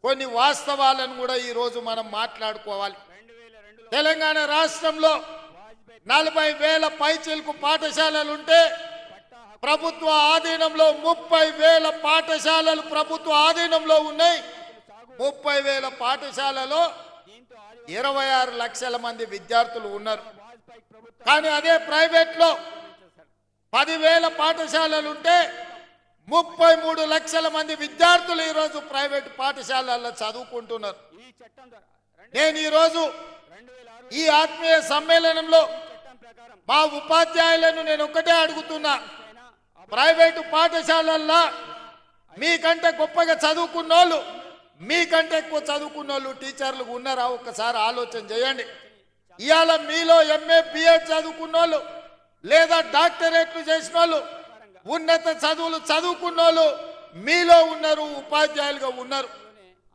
కొన్ని వాస్తవాలను కూడా ఈ రోజు మనం మాట్లాడుకోవాలి. తెలంగాణ రాష్ట్రంలో 40,000 పైచిలకు పాఠశాలలు ఉంటే ప్రభుత్వ ఆధీనంలో 30,000 పాఠశాలలు ప్రభుత్వ ఆధీనంలో ఉన్నాయి. 30,000 పాఠశాలలో 26 లక్షల మంది విద్యార్థులు ఉన్నారు. కానీ అదే ప్రైవేట్లో 10,000 పాఠశాలలు ఉంటే 33 లక్షల మంది విద్యార్థులు ఈరోజు ప్రైవేట్ పాఠశాలల్లో చదువుకుంటున్నారు. నేను ఈరోజు ఈ ఆత్మీయ సమ్మేళనంలో మా ఉపాధ్యాయులను నేను ఒకటే అడుగుతున్నా, ప్రైవేటు పాఠశాలల్లో మీకంటే గొప్పగా చదువుకున్నోళ్ళు, మీకంటే ఎక్కువ చదువుకున్నోళ్ళు టీచర్లు ఉన్నారా? ఒక్కసారి ఆలోచన చేయండి. ఇవాళ మీలో ఎంఏ బిఎడ్ చదువుకున్నోళ్ళు లేదా డాక్టరేట్లు చేసిన వాళ్ళు, ఉన్నత చదువులు చదువుకున్నోళ్ళు మీలో ఉన్నారు, ఉపాధ్యాయులుగా ఉన్నారు.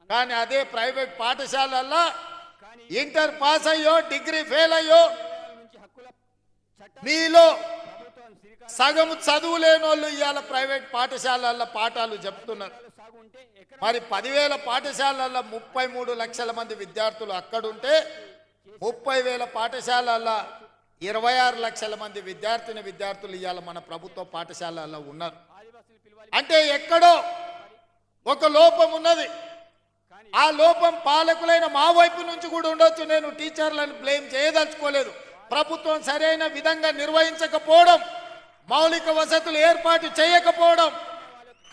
కానీ అదే ప్రైవేట్ పాఠశాలల్లో ఇంటర్ పాస్ అయ్యో డిగ్రీ ఫెయిల్ అయ్యో మీలో సగం చదువు లేని వాళ్ళు ఇవాళ ప్రైవేట్ పాఠశాలల్లో పాఠాలు చెప్తున్నారు. మరి 10,000 పాఠశాలల్లో 33 లక్షల మంది విద్యార్థులు అక్కడుంటే 30,000 పాఠశాలల్లో 26 లక్షల మంది విద్యార్థులు ఇవాళ మన ప్రభుత్వ పాఠశాలల్లో ఉన్నారు. అంటే ఎక్కడో ఒక లోపం ఉన్నది. ఆ లోపం పాలకులైన మా వైపు నుంచి కూడా ఉండొచ్చు. నేను టీచర్లను బ్లేమ్ చేయదలుచుకోలేదు. ప్రభుత్వం సరైన విధంగా నిర్వహించకపోవడం, మౌలిక వసతులు ఏర్పాటు చేయకపోవడం,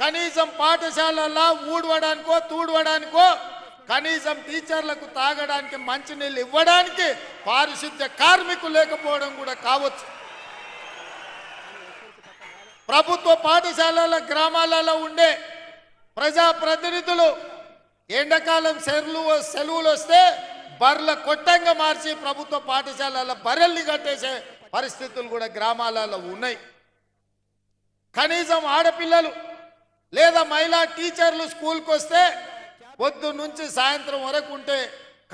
కనీసం పాఠశాలల్లో ఊడవడానికో తూడవడానికో, కనీసం టీచర్లకు తాగడానికి మంచినీళ్ళు ఇవ్వడానికి పారిశుద్ధ్య కార్మికులు లేకపోవడం కూడా కావచ్చు. ప్రభుత్వ పాఠశాలల గ్రామాలలో ఉండే ప్రజాప్రతినిధులు ఎండాకాలం సెలవులు వస్తే బర్ల కొట్టంగా మార్చి ప్రభుత్వ పాఠశాలల బర్రెల్ని కట్టేసే పరిస్థితులు కూడా గ్రామాలలో ఉన్నాయి. కనీసం ఆడపిల్లలు లేదా మహిళా టీచర్లు స్కూల్కి వస్తే పొద్దు నుంచి సాయంత్రం వరకు ఉంటే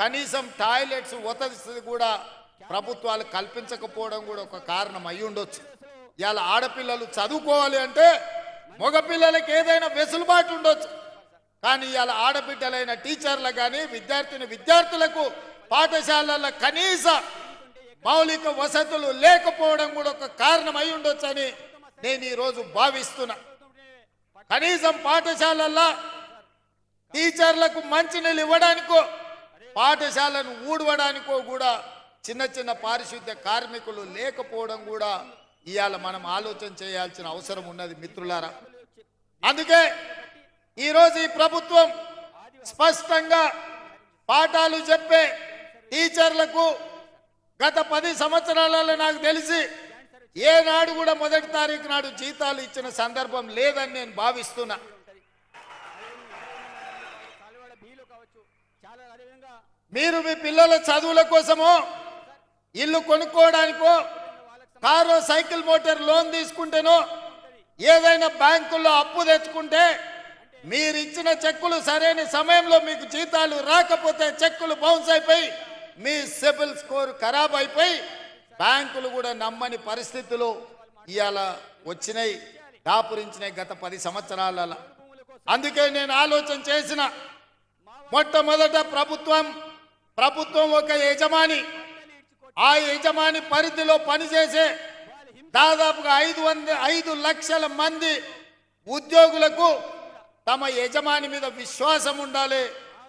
కనీసం టాయిలెట్స్ వసతి కూడా ప్రభుత్వాలు కల్పించకపోవడం కూడా ఒక కారణం అయి ఉండొచ్చు. ఇవాళ ఆడపిల్లలు చదువుకోవాలి అంటే మగపిల్లలకి ఏదైనా వెసులుబాటు ఉండొచ్చు. కానీ ఇవాళ ఆడబిడ్డలైన టీచర్లకు కానీ విద్యార్థులకు పాఠశాలల కనీస మౌలిక వసతులు లేకపోవడం కూడా ఒక కారణం అయి ఉండొచ్చని నేను ఈరోజు భావిస్తున్నా. కనీసం పాఠశాలల్లో టీచర్లకు మంచినీళ్ళు ఇవ్వడానికో పాఠశాలను ఊడవడానికో కూడా చిన్న చిన్న పారిశుద్ధ్య కార్మికులు లేకపోవడం కూడా ఇవాళ మనం ఆలోచన చేయాల్సిన అవసరం ఉన్నది మిత్రులారా. అందుకే ఈరోజు ఈ ప్రభుత్వం స్పష్టంగా పాఠాలు చెప్పే టీచర్లకు గత 10 సంవత్సరాలలో నాకు తెలిసి ఏనాడు కూడా మొదటి తారీఖు నాడు జీతాలు ఇచ్చిన సందర్భం లేదని నేను భావిస్తున్నా. మీరు మీ పిల్లల చదువుల కోసమో ఇల్లు కొనుక్కోవడానికో కారు సైకిల్ మోటార్ లోన్ తీసుకుంటేనో ఏదైనా బ్యాంకుల్లో అప్పు తెచ్చుకుంటే మీరు ఇచ్చిన చెక్కులు సరైన సమయంలో మీకు జీతాలు రాకపోతే చెక్కులు బౌన్స్ అయిపోయి మీ సిబిల్ స్కోర్ ఖరాబ్ అయిపోయి బ్యాంకులు కూడా నమ్మని పరిస్థితులు ఇవాళ వచ్చినాయి, దాపురించినాయి గత 10 సంవత్సరాలలో. అందుకే నేను ఆలోచన చేసిన మొట్టమొదట ప్రభుత్వం ఒక యజమాని, ఆ యజమాని పరిధిలో పనిచేసే దాదాపుగా 5 లక్షల మంది ఉద్యోగులకు తమ యజమాని మీద విశ్వాసం ఉండాలి,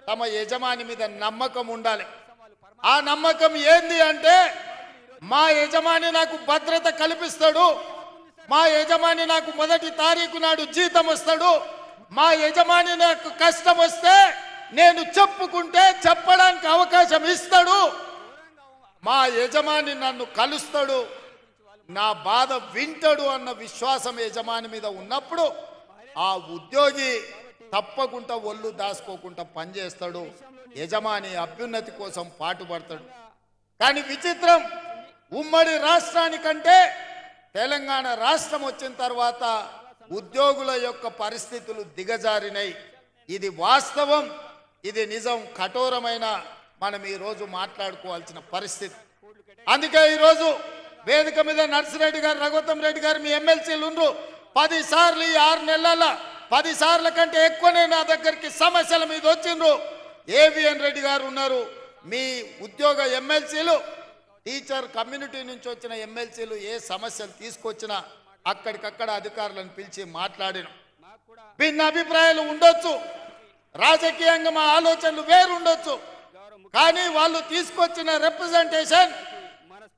తమ యజమాని మీద నమ్మకం ఉండాలి. ఆ నమ్మకం ఏంది అంటే మా యజమాని నాకు భద్రత కల్పిస్తాడు, మా యజమాని నాకు మొదటి తారీఖు నాడు జీతం వస్తాడు, మా యజమాని నాకు కష్టం వస్తే నేను చెప్పుకుంటే చెప్పడానికి అవకాశం ఇస్తాడు, మా యజమాని నన్ను కలుస్తాడు, నా బాధ వింటాడు అన్న విశ్వాసం యజమాని మీద ఉన్నప్పుడు ఆ ఉద్యోగి తప్పకుండా ఒళ్ళు దాచుకోకుండా పనిచేస్తాడు, యజమాని అభ్యున్నతి కోసం పాటుపడతాడు. కానీ విచిత్రం, ఉమ్మడి రాష్ట్రానికంటే తెలంగాణ రాష్ట్రం వచ్చిన తర్వాత ఉద్యోగుల యొక్క పరిస్థితులు దిగజారినాయి. ఇది వాస్తవం, ఇది నిజం, కఠోరమైన మనం ఈరోజు మాట్లాడుకోవాల్సిన పరిస్థితి. అందుకే ఈరోజు వేదిక మీద నర్సిరెడ్డి గారు, రఘుత్తం రెడ్డి గారు మీ ఎమ్మెల్సీలు ఉండ్రు. 10 సార్లు ఈ 6 నెలల 10 సార్ల కంటే ఎక్కువనే నా దగ్గరికి సమస్యల మీద వచ్చిండ్రు. ఏవిఎన్ రెడ్డి గారు ఉన్నారు. మీ ఉద్యోగ ఎమ్మెల్సీలు టీచర్ కమ్యూనిటీ నుంచి వచ్చిన ఎమ్మెల్సీలు ఏ సమస్యలు తీసుకొచ్చినా అక్కడికక్కడ అధికారులను పిలిచి మాట్లాడిన. భిన్న అభిప్రాయాలు ఉండొచ్చు, రాజకీయంగా మా ఆలోచనలు వేరు ఉండొచ్చు, కానీ వాళ్ళు తీసుకొచ్చిన రిప్రజెంటేషన్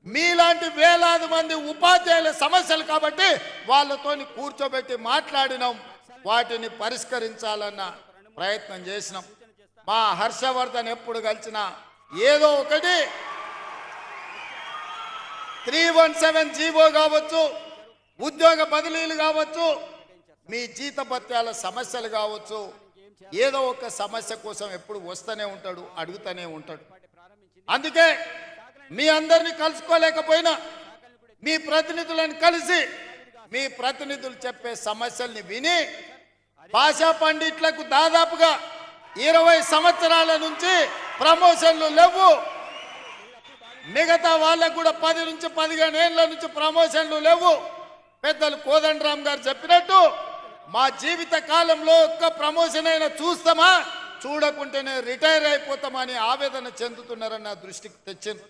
మీలాంటి వేలాది మంది ఉపాధ్యాయుల సమస్యలు కాబట్టి వాళ్ళతోని కూర్చోబెట్టి మాట్లాడినాం, వాటిని పరిష్కరించాలన్న ప్రయత్నం చేసినాం. మా హర్షవర్ధన్ ఎప్పుడు కలిసినా ఏదో ఒకటి 317 జీవో కావచ్చు, ఉద్యోగ బదిలీలు కావచ్చు, మీ జీతభత్యాల సమస్యలు కావచ్చు, ఏదో ఒక సమస్య కోసం ఎప్పుడు వస్తూనే ఉంటాడు, అడుగుతూనే ఉంటాడు. అందుకే మీ అందరినీ కలుసుకోలేకపోయినా మీ ప్రతినిధులను కలిసి మీ ప్రతినిధులు చెప్పే సమస్యల్ని విని భాషా పండిట్లకు దాదాపుగా 20 సంవత్సరాల నుంచి ప్రమోషన్లు లేవు, మిగతా వాళ్ళకు కూడా 10 నుంచి 15 ఏళ్ల నుంచి ప్రమోషన్లు లేవు. పెద్దలు కోదండరామ్ గారు చెప్పినట్టు మా జీవిత కాలంలో ఒక్క ప్రమోషన్ అయినా చూస్తామా, చూడకుంటేనే రిటైర్ అయిపోతామని ఆవేదన చెందుతున్నారన్న దృష్టికి తెచ్చింది.